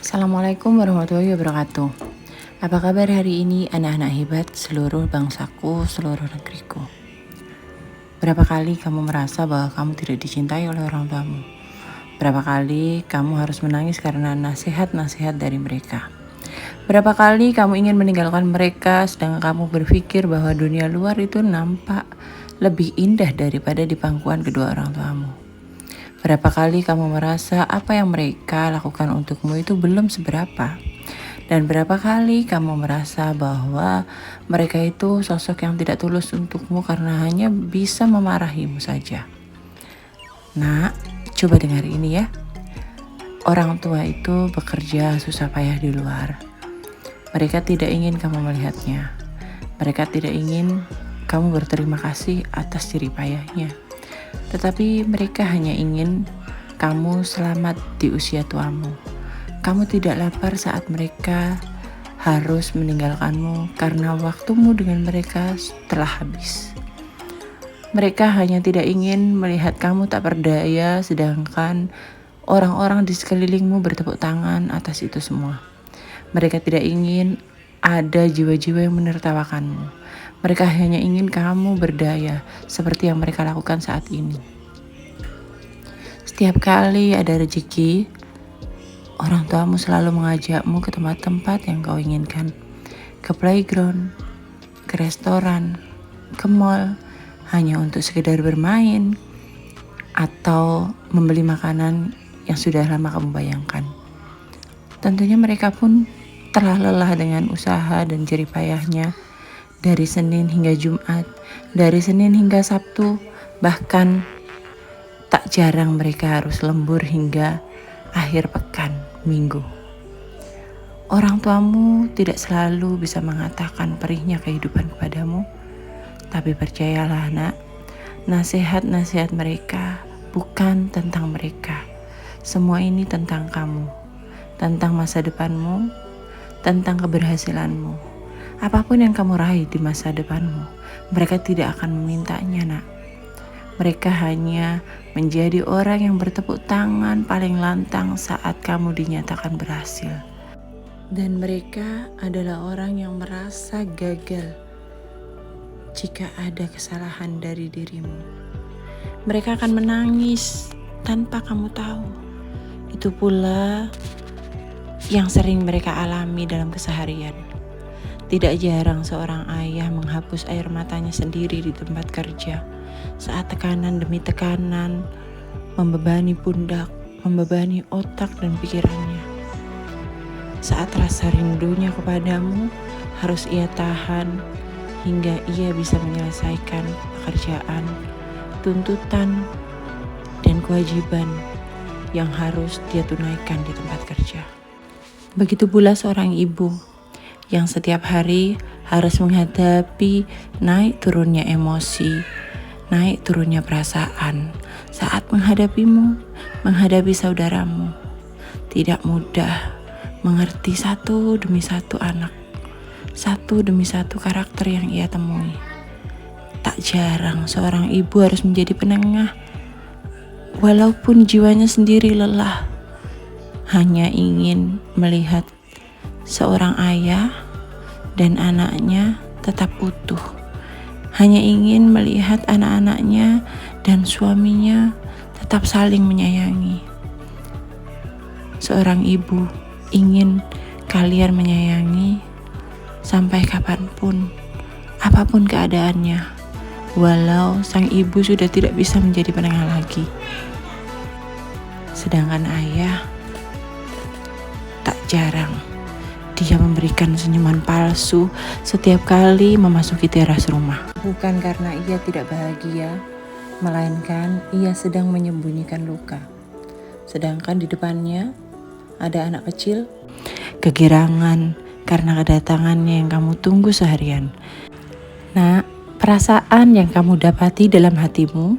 Assalamualaikum warahmatullahi wabarakatuh. Apa kabar hari ini anak-anak hebat seluruh bangsaku, seluruh negeriku? Berapa kali kamu merasa bahwa kamu tidak dicintai oleh orang tuamu? Berapa kali kamu harus menangis karena nasihat-nasihat dari mereka? Berapa kali kamu ingin meninggalkan mereka sedang kamu berpikir bahwa dunia luar itu nampak lebih indah daripada di pangkuan kedua orang tuamu? Berapa kali kamu merasa apa yang mereka lakukan untukmu itu belum seberapa? Dan berapa kali kamu merasa bahwa mereka itu sosok yang tidak tulus untukmu karena hanya bisa memarahimu saja? Nah, coba dengar ini ya. Orang tua itu bekerja susah payah di luar. Mereka tidak ingin kamu melihatnya. Mereka tidak ingin kamu berterima kasih atas jerih payahnya. Tetapi mereka hanya ingin kamu selamat di usia tuamu. Kamu tidak lapar saat mereka harus meninggalkanmu karena waktumu dengan mereka telah habis. Mereka hanya tidak ingin melihat kamu tak berdaya, sedangkan orang-orang di sekelilingmu bertepuk tangan atas itu semua. Mereka tidak ingin ada jiwa-jiwa yang menertawakanmu. Mereka hanya ingin kamu berdaya seperti yang mereka lakukan saat ini. Setiap kali ada rezeki, orang tuamu selalu mengajakmu ke tempat-tempat yang kau inginkan. Ke playground, ke restoran, ke mall, hanya untuk sekedar bermain atau membeli makanan yang sudah lama kamu bayangkan. Tentunya mereka pun telah lelah dengan usaha dan jerih payahnya dari Senin hingga Jumat, dari Senin hingga Sabtu, bahkan tak jarang mereka harus lembur hingga akhir pekan, Minggu. Orang tuamu tidak selalu bisa mengatakan perihnya kehidupan kepadamu, tapi percayalah nak, nasihat-nasihat mereka bukan tentang mereka. Semua ini tentang kamu, tentang masa depanmu, tentang keberhasilanmu. Apapun yang kamu raih di masa depanmu, mereka tidak akan memintanya nak. Mereka hanya menjadi orang yang bertepuk tangan paling lantang saat kamu dinyatakan berhasil. Dan mereka adalah orang yang merasa gagal jika ada kesalahan dari dirimu. Mereka akan menangis tanpa kamu tahu. Itu pula yang sering mereka alami dalam keseharian. Tidak jarang seorang ayah menghapus air matanya sendiri di tempat kerja saat tekanan demi tekanan membebani pundak, membebani otak dan pikirannya. Saat rasa rindunya kepadamu harus ia tahan hingga ia bisa menyelesaikan pekerjaan, tuntutan, dan kewajiban yang harus dia tunaikan di tempat kerja. Begitu pula seorang ibu yang setiap hari harus menghadapi naik turunnya emosi, naik turunnya perasaan saat menghadapimu, menghadapi saudaramu. Tidak mudah mengerti satu demi satu anak, satu demi satu karakter yang ia temui. Tak jarang seorang ibu harus menjadi penengah, walaupun jiwanya sendiri lelah, hanya ingin melihat seorang ayah dan anaknya tetap utuh. Hanya ingin melihat anak-anaknya dan suaminya tetap saling menyayangi. Seorang ibu ingin kalian menyayangi sampai kapanpun, apapun keadaannya, walau sang ibu sudah tidak bisa menjadi penengah lagi. Sedangkan ayah tak jarang dia memberikan senyuman palsu setiap kali memasuki teras rumah. Bukan karena ia tidak bahagia, melainkan ia sedang menyembunyikan luka. Sedangkan di depannya ada anak kecil, kegirangan karena kedatangannya yang kamu tunggu seharian. Nah, perasaan yang kamu dapati dalam hatimu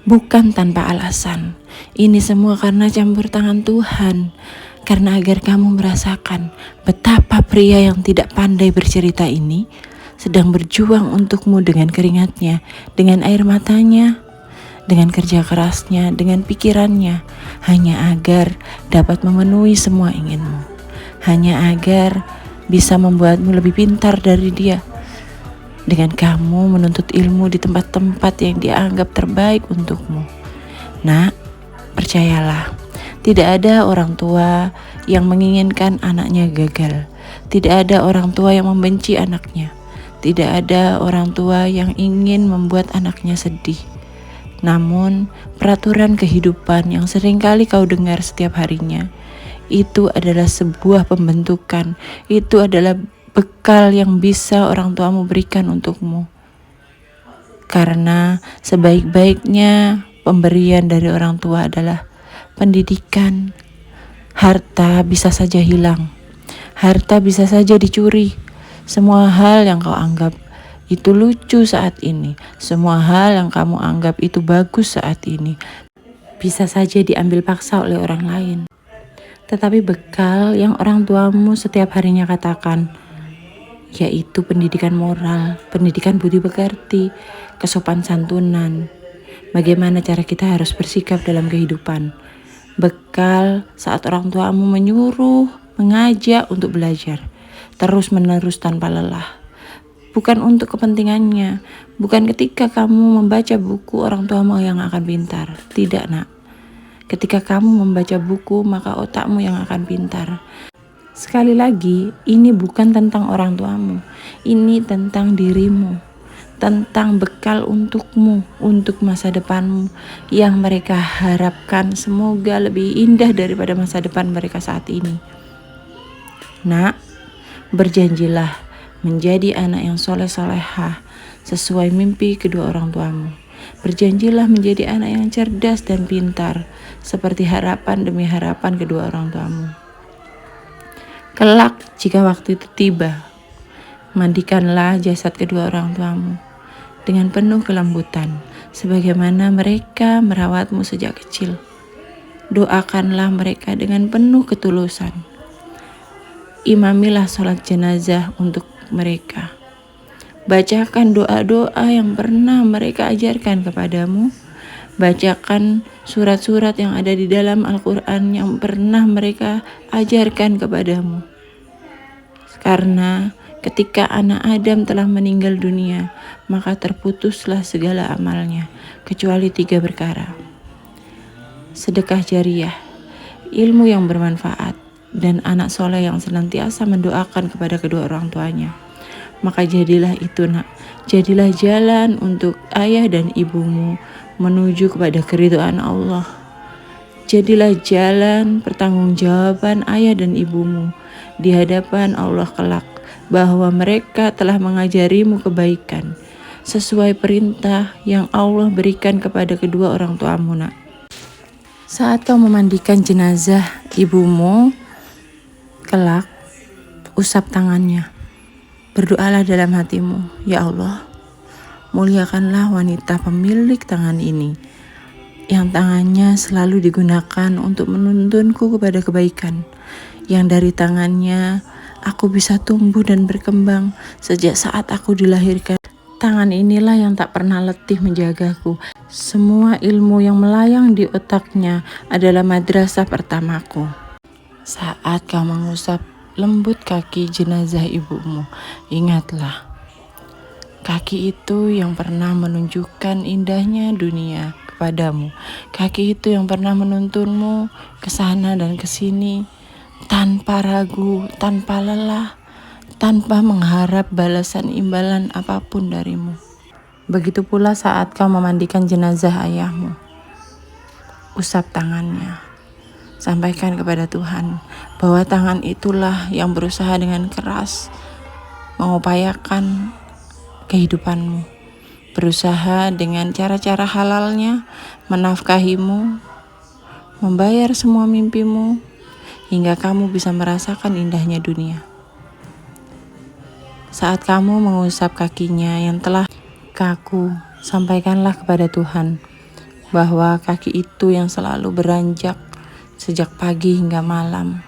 bukan tanpa alasan. Ini semua karena campur tangan Tuhan. Karena agar kamu merasakan betapa pria yang tidak pandai bercerita ini sedang berjuang untukmu dengan keringatnya, dengan air matanya, dengan kerja kerasnya, dengan pikirannya, hanya agar dapat memenuhi semua inginmu. hanya agar bisa membuatmu lebih pintar dari dia. Dengan kamu menuntut ilmu di tempat-tempat yang dianggap terbaik untukmu. Nak, percayalah, tidak ada orang tua yang menginginkan anaknya gagal. Tidak ada orang tua yang membenci anaknya. Tidak ada orang tua yang ingin membuat anaknya sedih. Namun, peraturan kehidupan yang seringkali kau dengar setiap harinya, itu adalah sebuah pembentukan. Itu adalah bekal yang bisa orang tuamu berikan untukmu. Karena sebaik-baiknya pemberian dari orang tua adalah pendidikan. Harta bisa saja hilang. Harta bisa saja dicuri. Semua hal yang kau anggap itu lucu saat ini, semua hal yang kamu anggap itu bagus saat ini, bisa saja diambil paksa oleh orang lain. Tetapi bekal yang orang tuamu setiap harinya katakan, yaitu pendidikan moral, pendidikan budi pekerti, kesopan santunan, bagaimana cara kita harus bersikap dalam kehidupan. Bekal saat orang tuamu menyuruh, mengajak untuk belajar, terus-menerus tanpa lelah. Bukan untuk kepentingannya, bukan ketika kamu membaca buku orang tuamu yang akan pintar. Tidak, nak. Ketika kamu membaca buku, maka otakmu yang akan pintar. Sekali lagi, ini bukan tentang orang tuamu. Ini tentang dirimu. Tentang bekal untukmu, untuk masa depanmu yang mereka harapkan semoga lebih indah daripada masa depan mereka saat ini. Nak, berjanjilah menjadi anak yang soleh-solehah sesuai mimpi kedua orang tuamu. Berjanjilah menjadi anak yang cerdas dan pintar seperti harapan demi harapan kedua orang tuamu. Kelak jika waktu itu tiba, mandikanlah jasad kedua orang tuamu dengan penuh kelembutan sebagaimana mereka merawatmu sejak kecil. Doakanlah mereka dengan penuh ketulusan. Imamilah sholat jenazah untuk mereka. Bacakan doa-doa yang pernah mereka ajarkan kepadamu. Bacakan surat-surat yang ada di dalam Al-Quran yang pernah mereka ajarkan kepadamu. Karena ketika anak Adam telah meninggal dunia, maka terputuslah segala amalnya, kecuali 3 perkara. Sedekah jariah, ilmu yang bermanfaat, dan anak soleh yang senantiasa mendoakan kepada kedua orang tuanya. Maka jadilah itu, nak, jadilah jalan untuk ayah dan ibumu menuju kepada keridhaan Allah. Jadilah jalan pertanggungjawaban ayah dan ibumu di hadapan Allah kelak, bahwa mereka telah mengajarimu kebaikan sesuai perintah yang Allah berikan kepada kedua orang tuamu, nak. Saat kau memandikan jenazah ibumu kelak, usap tangannya. Berdoalah dalam hatimu, ya Allah, muliakanlah wanita pemilik tangan ini, yang tangannya selalu digunakan untuk menuntunku kepada kebaikan, yang dari tangannya aku bisa tumbuh dan berkembang sejak saat aku dilahirkan. Tangan inilah yang tak pernah letih menjagaku. Semua ilmu yang melayang di otaknya adalah madrasah pertamaku. Saat kau mengusap lembut kaki jenazah ibumu, ingatlah, kaki itu yang pernah menunjukkan indahnya dunia kepadamu. Kaki itu yang pernah menuntunmu ke sana dan ke sini tanpa ragu, tanpa lelah, tanpa mengharap balasan imbalan apapun darimu. Begitu pula saat kau memandikan jenazah ayahmu, usap tangannya. Sampaikan kepada Tuhan bahwa tangan itulah yang berusaha dengan keras mengupayakan kehidupanmu, berusaha dengan cara-cara halalnya menafkahimu, membayar semua mimpimu, hingga kamu bisa merasakan indahnya dunia. Saat kamu mengusap kakinya yang telah kaku, sampaikanlah kepada Tuhan bahwa kaki itu yang selalu beranjak sejak pagi hingga malam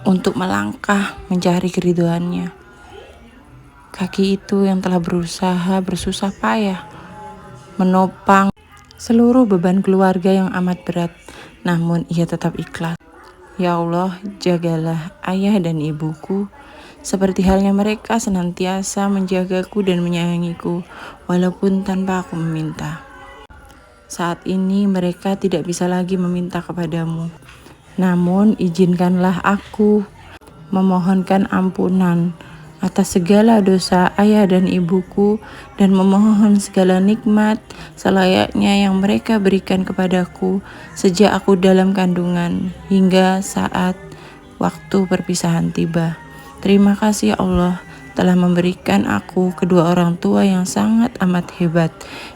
untuk melangkah mencari keridhoannya. Kaki itu yang telah berusaha bersusah payah menopang seluruh beban keluarga yang amat berat, namun ia tetap ikhlas. Ya Allah, jagalah ayah dan ibuku, seperti halnya mereka senantiasa menjagaku dan menyayangiku, walaupun tanpa aku meminta. Saat ini mereka tidak bisa lagi meminta kepadamu. Namun izinkanlah aku memohonkan ampunan atas segala dosa ayah dan ibuku dan memohon segala nikmat selayaknya yang mereka berikan kepadaku sejak aku dalam kandungan hingga saat waktu perpisahan tiba. Terima kasih Allah telah memberikan aku kedua orang tua yang sangat amat hebat,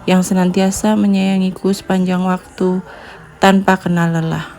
yang senantiasa menyayangiku sepanjang waktu tanpa kenal lelah.